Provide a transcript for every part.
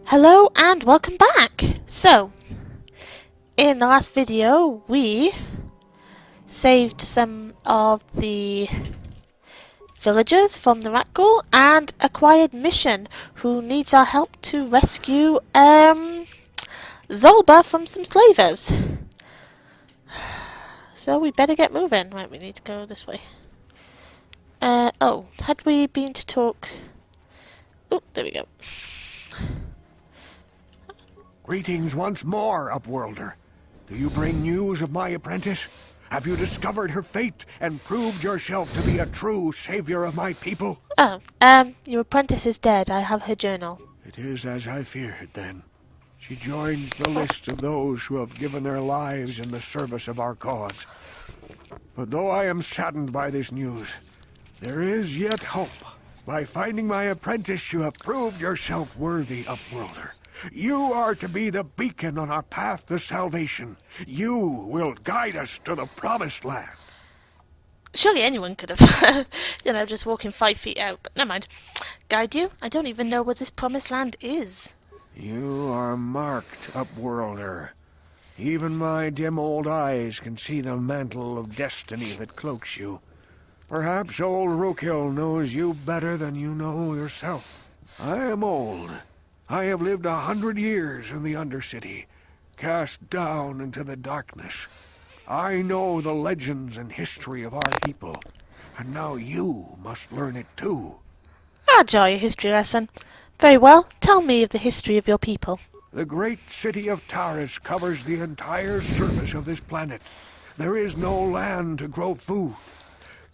Hello and welcome back! So, in the last video we saved some of the villagers from the Ratghoul and acquired Mission, who needs our help to rescue Zolba from some slavers. So we better get moving. Right, we need to go this way. Oh, had we been to talk... Oh, there we go. Greetings once more, Upworlder. Do you bring news of my apprentice? Have you discovered her fate and proved yourself to be a true savior of my people? Oh, your apprentice is dead. I have her journal. It is as I feared, then. She joins the list of those who have given their lives in the service of our cause. But though I am saddened by this news, there is yet hope. By finding my apprentice, you have proved yourself worthy, Upworlder. You are to be the beacon on our path to salvation. You will guide us to the promised land. Surely anyone could have, just walking 5 feet out, but never mind. Guide you? I don't even know what this promised land is. You are marked, Upworlder. Even my dim old eyes can see the mantle of destiny that cloaks you. Perhaps old Rookhill knows you better than you know yourself. I am old. I have lived 100 years in the Undercity, cast down into the darkness. I know the legends and history of our people, and now you must learn it too. I'll enjoy a history lesson. Very well, tell me of the history of your people. The great city of Taris covers the entire surface of this planet. There is no land to grow food.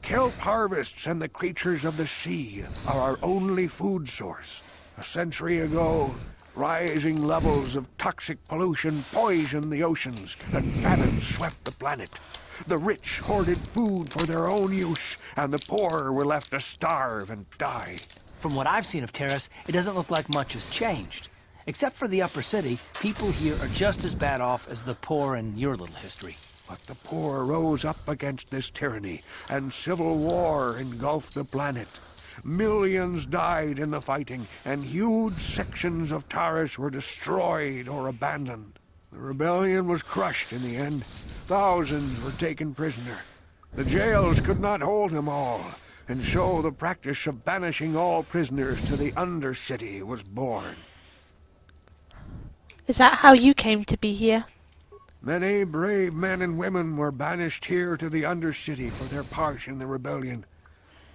Kelp harvests and the creatures of the sea are our only food source. A century ago, rising levels of toxic pollution poisoned the oceans, and famine swept the planet. The rich hoarded food for their own use, and the poor were left to starve and die. From what I've seen of Taris, it doesn't look like much has changed. Except for the upper city, people here are just as bad off as the poor in your little history. But the poor rose up against this tyranny, and civil war engulfed the planet. Millions died in the fighting, and huge sections of Taris were destroyed or abandoned. The rebellion was crushed in the end. Thousands were taken prisoner. The jails could not hold them all, and so the practice of banishing all prisoners to the Undercity was born. Is that how you came to be here? Many brave men and women were banished here to the Undercity for their part in the rebellion.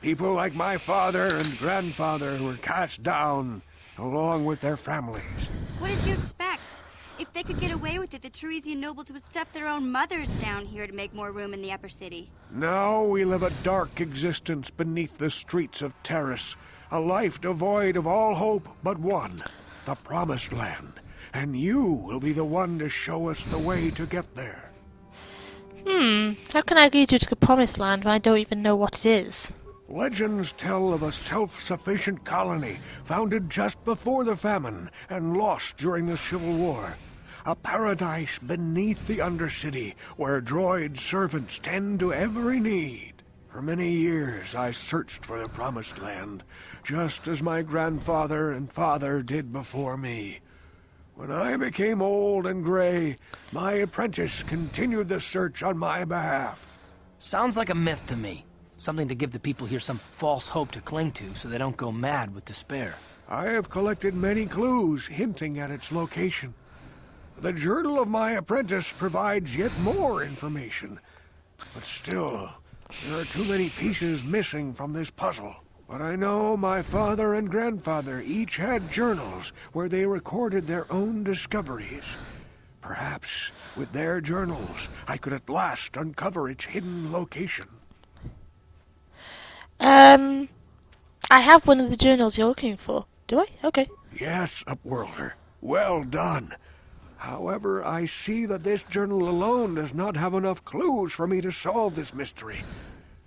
People like my father and grandfather were cast down, along with their families. What did you expect? If they could get away with it, the Teresian nobles would step their own mothers down here to make more room in the upper city. Now we live a dark existence beneath the streets of Taris, a life devoid of all hope but one, the Promised Land. And you will be the one to show us the way to get there. How can I lead you to the Promised Land when I don't even know what it is? Legends tell of a self-sufficient colony founded just before the famine and lost during the Civil War. A paradise beneath the Undercity where droid servants tend to every need. For many years I searched for the Promised Land, just as my grandfather and father did before me. When I became old and gray, my apprentice continued the search on my behalf. Sounds like a myth to me. Something to give the people here some false hope to cling to so they don't go mad with despair. I have collected many clues hinting at its location. The journal of my apprentice provides yet more information. But still, there are too many pieces missing from this puzzle. But I know my father and grandfather each had journals where they recorded their own discoveries. Perhaps, with their journals, I could at last uncover its hidden location. I have one of the journals you're looking for. Do I? Okay. Yes, Upworlder. Well done. However, I see that this journal alone does not have enough clues for me to solve this mystery.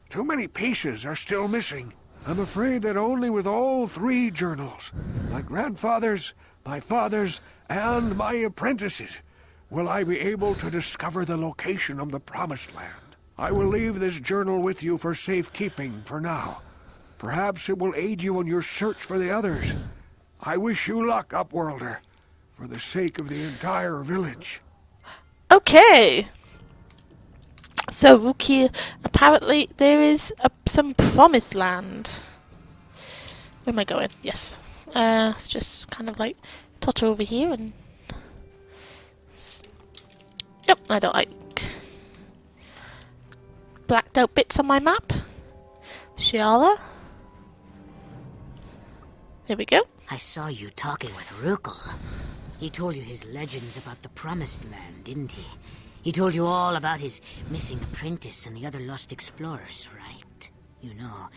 Too many pieces are still missing. I'm afraid that only with all 3 journals, my grandfather's, my father's, and my apprentice's, will I be able to discover the location of the Promised Land. I will leave this journal with you for safekeeping for now. Perhaps it will aid you in your search for the others. I wish you luck, Upworlder. for the sake of the entire village. Okay. So, Rukil, apparently there is some promised land. Where am I going? Yes. Let's just kind of like totter over here and... Yep, I don't like blacked out bits on my map. Shiala. Here we go. I saw you talking with Rukil. He told you his legends about the Promised Land, didn't he? He told you all about his missing apprentice and the other lost explorers, right? You know,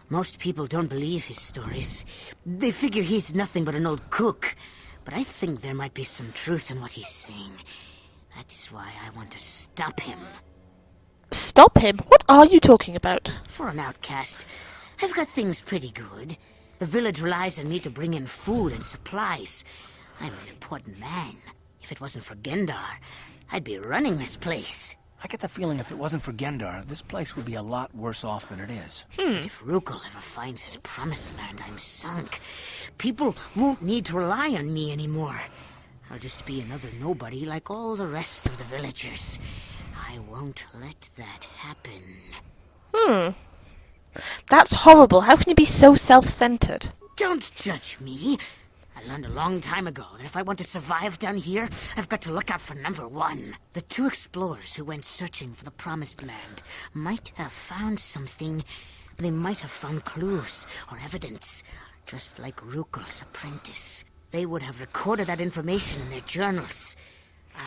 most people don't believe his stories. They figure he's nothing but an old cook. But I think there might be some truth in what he's saying. That's why I want to stop him. Stop him? What are you talking about? For an outcast, I've got things pretty good. The village relies on me to bring in food and supplies. I'm an important man. If it wasn't for Gendar, I'd be running this place. I get the feeling if it wasn't for Gendar, this place would be a lot worse off than it is. But if Rukil ever finds his promised land, I'm sunk. People won't need to rely on me anymore. I'll just be another nobody like all the rest of the villagers. I won't let that happen. That's horrible. How can you be so self-centered? Don't judge me. I learned a long time ago that if I want to survive down here, I've got to look out for number one. The two explorers who went searching for the Promised Land might have found something. They might have found clues or evidence, just like Rukil's apprentice. They would have recorded that information in their journals.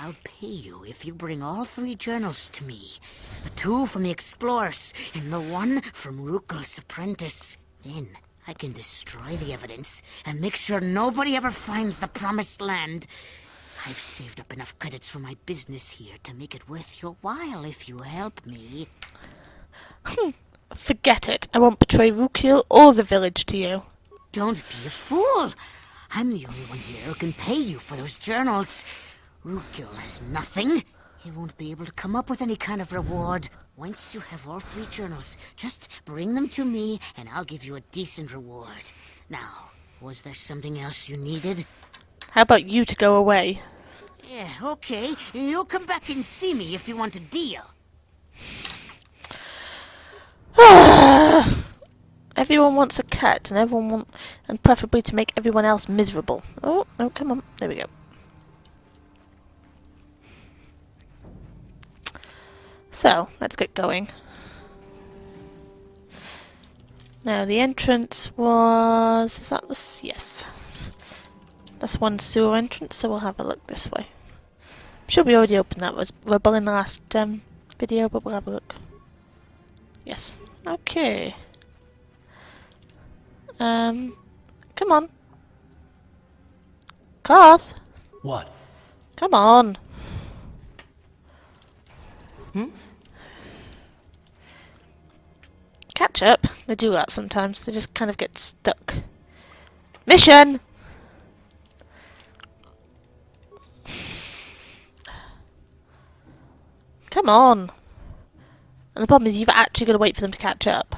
I'll pay you if you bring all three journals to me. The two from the explorers and the one from Rukil's apprentice. Then I can destroy the evidence and make sure nobody ever finds the Promised Land. I've saved up enough credits for my business here to make it worth your while if you help me. Forget it. I won't betray Rukil or the village to you. Don't be a fool. I'm the only one here who can pay you for those journals. Rukil has nothing. He won't be able to come up with any kind of reward. Once you have all three journals, just bring them to me and I'll give you a decent reward. Now, was there something else you needed? How about you to go away? Yeah, okay. You'll come back and see me if you want a deal. Everyone wants a cat, and preferably to make everyone else miserable. Oh, come on. There we go. So, let's get going. Now, the entrance was... Is that this? Yes. That's one sewer entrance, so we'll have a look this way. I'm sure we already opened that. Was Rebel in the last video, but we'll have a look. Yes. Okay. Come on. Karth! What? Come on. Catch up. They do that sometimes. They just kind of get stuck. Mission! Come on. And the problem is you've actually got to wait for them to catch up.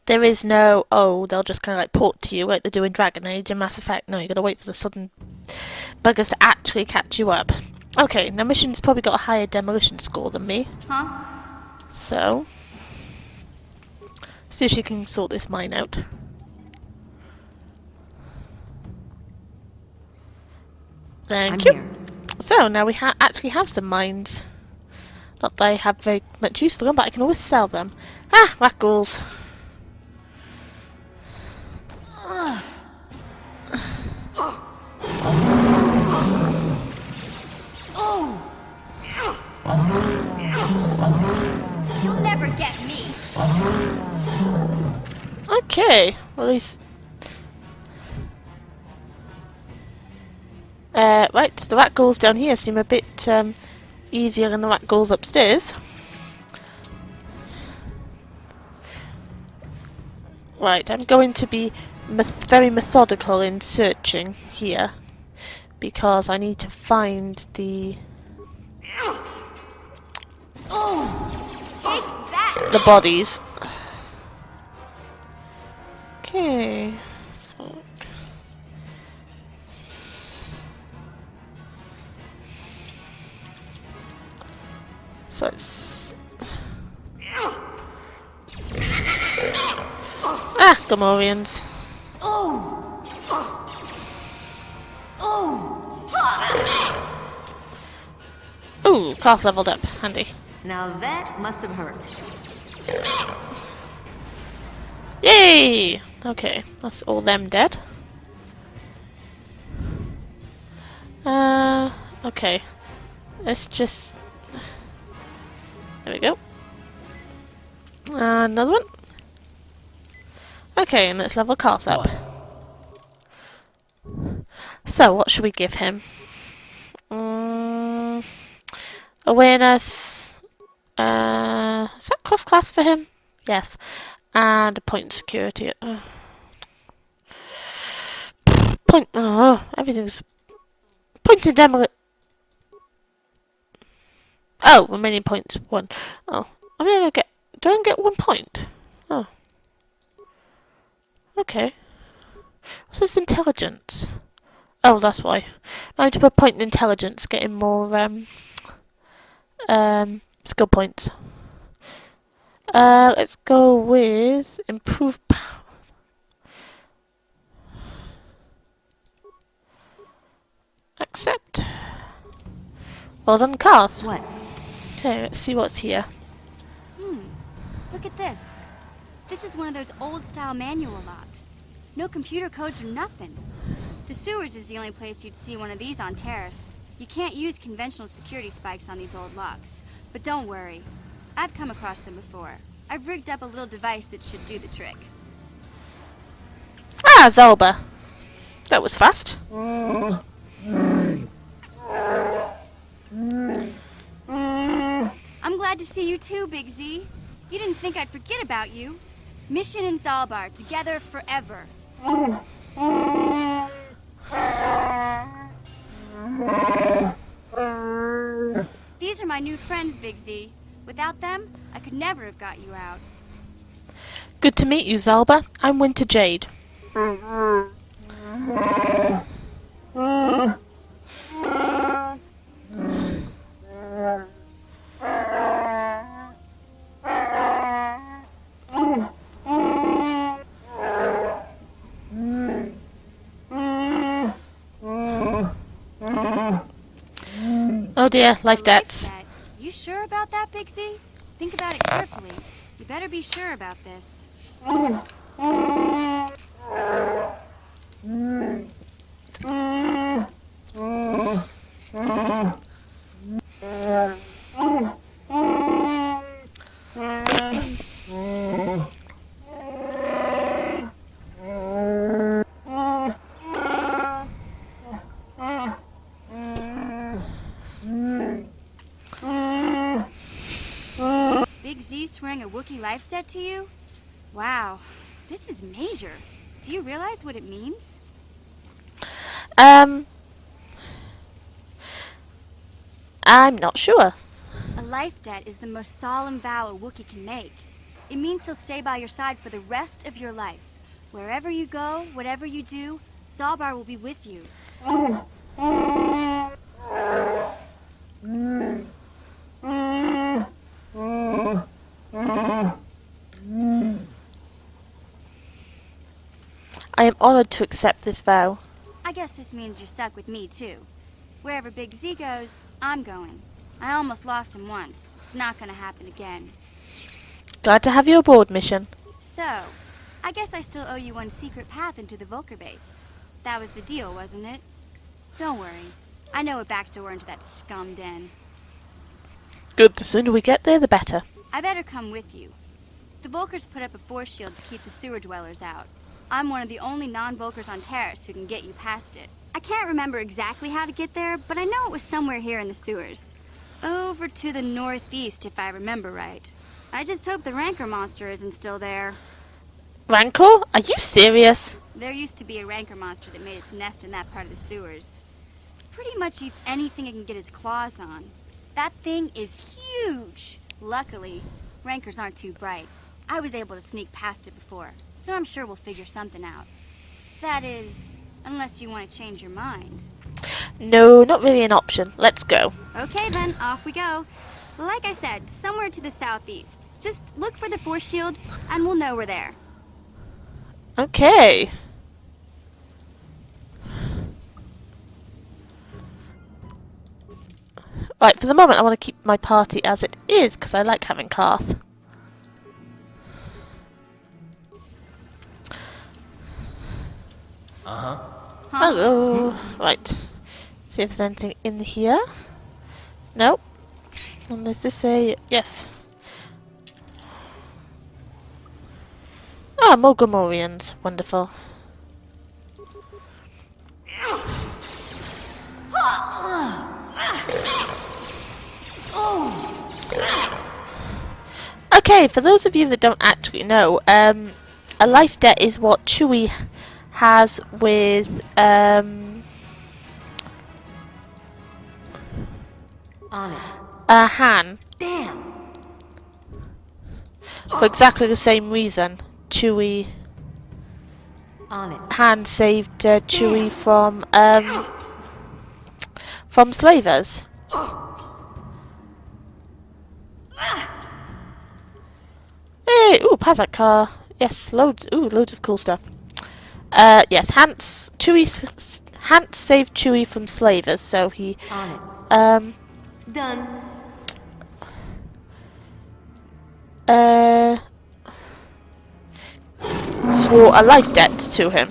There is no, oh, they'll just kind of like port to you like they do in Dragon Age and Mass Effect. No, you've got to wait for the sudden buggers to actually catch you up. Okay, now Mission's probably got a higher demolition score than me. Huh? So, see if she can sort this mine out. Thank you. Here. So, now we actually have some mines. Not that I have very much use for them, but I can always sell them. Ah, rat ghouls. You'll never get me. Okay, well at least... right, the rat ghouls down here seem a bit easier than the rat ghouls upstairs. Right, I'm going to be very methodical in searching here because I need to find the Take that. the bodies. Okay, so So it's... Gamorreans. Ooh, Karth leveled up. Handy. Now that must have hurt. Yay! Okay, that's all them dead. Okay. Let's just... There we go. Another one. Okay, and let's level Karth up. So, what should we give him? Awareness. Is that cross-class for him? Yes. And a point security. Point. Oh, everything's. Point and demolition. Oh, remaining points 1. Oh, I'm gonna get. Do I get 1 point? Oh. Okay. What's this intelligence? Oh, that's why. I have to put point in intelligence, getting more skill points. Let's go with improved power. Accept. Well done, Karth. What? Okay, let's see what's here. Look at this. This is one of those old-style manual locks. No computer codes or nothing. The sewers is the only place you'd see one of these on Terrace. You can't use conventional security spikes on these old locks. But don't worry. I've come across them before. I've rigged up a little device that should do the trick. Ah, Zalba. That was fast. I'm glad to see you too, Big Z. You didn't think I'd forget about you. Mission and Zalbar, together forever. These are my new friends, Big Z. Without them, I could never have got you out. Good to meet you, Zalba. I'm Winter Jade. Oh dear, life debts. You sure about that, Big Z? Think about it carefully. You better be sure about this. Big Z swearing a Wookiee life debt to you? Wow, this is major. Do you realize what it means? I'm not sure. A life debt is the most solemn vow a Wookiee can make. It means he'll stay by your side for the rest of your life. Wherever you go, whatever you do, Zalbar will be with you. I am honored to accept this vow. I guess this means you're stuck with me, too. Wherever Big Z goes, I'm going. I almost lost him once. It's not gonna happen again. Glad to have you aboard, Mission. So, I guess I still owe you one secret path into the Volker base. That was the deal, wasn't it? Don't worry. I know a back door into that scum den. Good, the sooner we get there, the better. I better come with you. The Volkers put up a force shield to keep the sewer dwellers out. I'm one of the only non-Volkers on Terrace who can get you past it. I can't remember exactly how to get there, but I know it was somewhere here in the sewers. Over to the northeast, if I remember right. I just hope the Rancor monster isn't still there. Rancor? Are you serious? There used to be a Rancor monster that made its nest in that part of the sewers. Pretty much eats anything it can get its claws on. That thing is huge! Luckily, Rancors aren't too bright. I was able to sneak past it before, so I'm sure we'll figure something out. That is, unless you want to change your mind. No, not really an option. Let's go. Okay then, off we go. Like I said, somewhere to the southeast. Just look for the force shield, and we'll know we're there. Okay. Right, for the moment I want to keep my party as it is, because I like having Karth. Hello. Right. See if there's anything in here. Nope. And does this say yes? Ah, more Gamorreans. Wonderful. Okay, for those of you that don't actually know, a life debt is what Chewie has with On it. Han. Damn. For exactly the same reason. On it. Han saved Chewie from slavers. Hey, ooh, Pazak car. Yes, loads of cool stuff. Yes, Han saved Chewie from slavers, so he On it. Done. swore a life debt to him.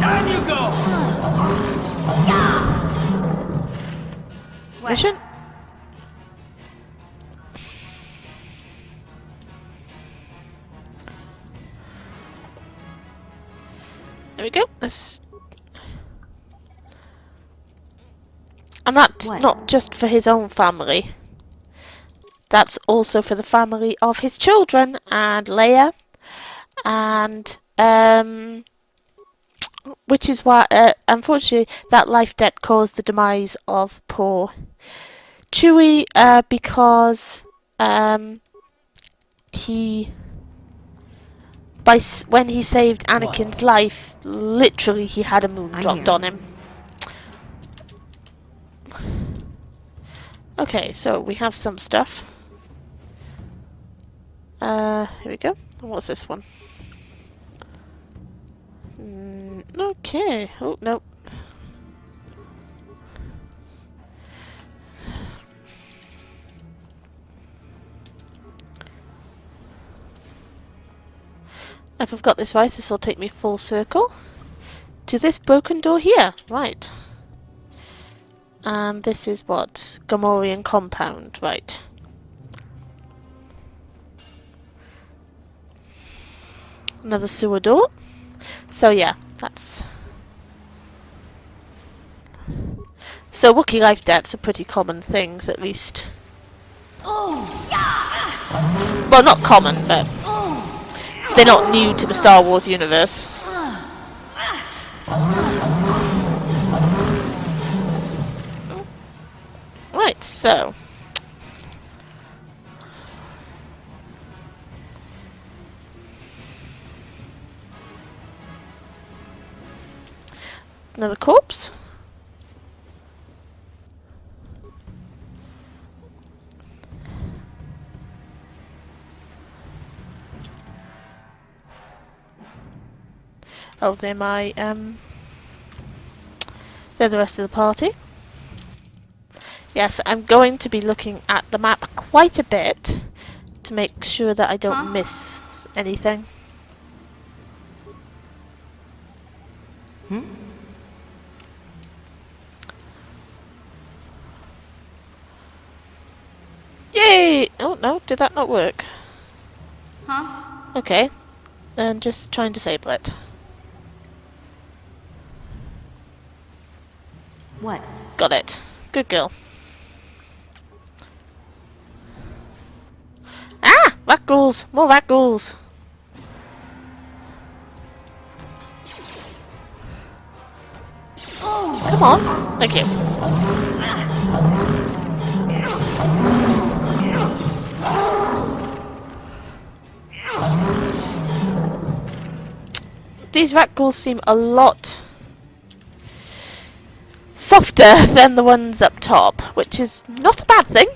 Down you go! Mission? There we go. And that's What? not just for his own family. That's also for the family of his children and Leia, and which is why, unfortunately, that life debt caused the demise of poor Chewie, because when he saved Anakin's life, literally he had a moon I'm dropped here. on him. Okay, so we have some stuff. Here we go. What's this one? Okay. Oh, no. If I've got this right, this will take me full circle to this broken door here. Right. And this is what? Gamorrean compound. Right. Another sewer door. So yeah, that's... So Wookiee life debts are pretty common things, at least. Well, not common, but they're not new to the Star Wars universe. Right, so... Another corpse. Oh, they're my, they're the rest of the party. Yes, I'm going to be looking at the map quite a bit to make sure that I don't miss anything. Yay! Oh no, did that not work? Okay, and just try and disable it. What? Got it. Good girl. Ah! Rat ghouls! More rat ghouls! Come on! Thank you. These rat ghouls seem a lot softer than the ones up top, which is not a bad thing.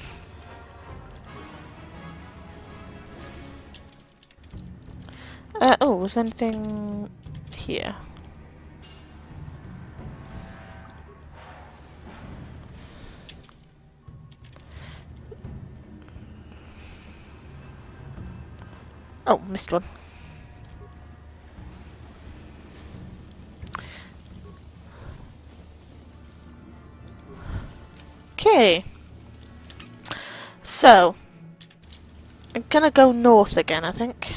Oh, was there anything here? Oh, missed one. Okay. So, I'm gonna go north again, I think.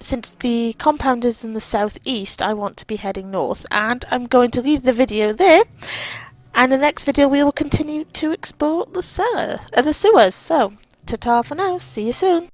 Since the compound is in the southeast, I want to be heading north, and I'm going to leave the video there. And in the next video, we will continue to explore the sewers. So, ta-ta for now. See you soon.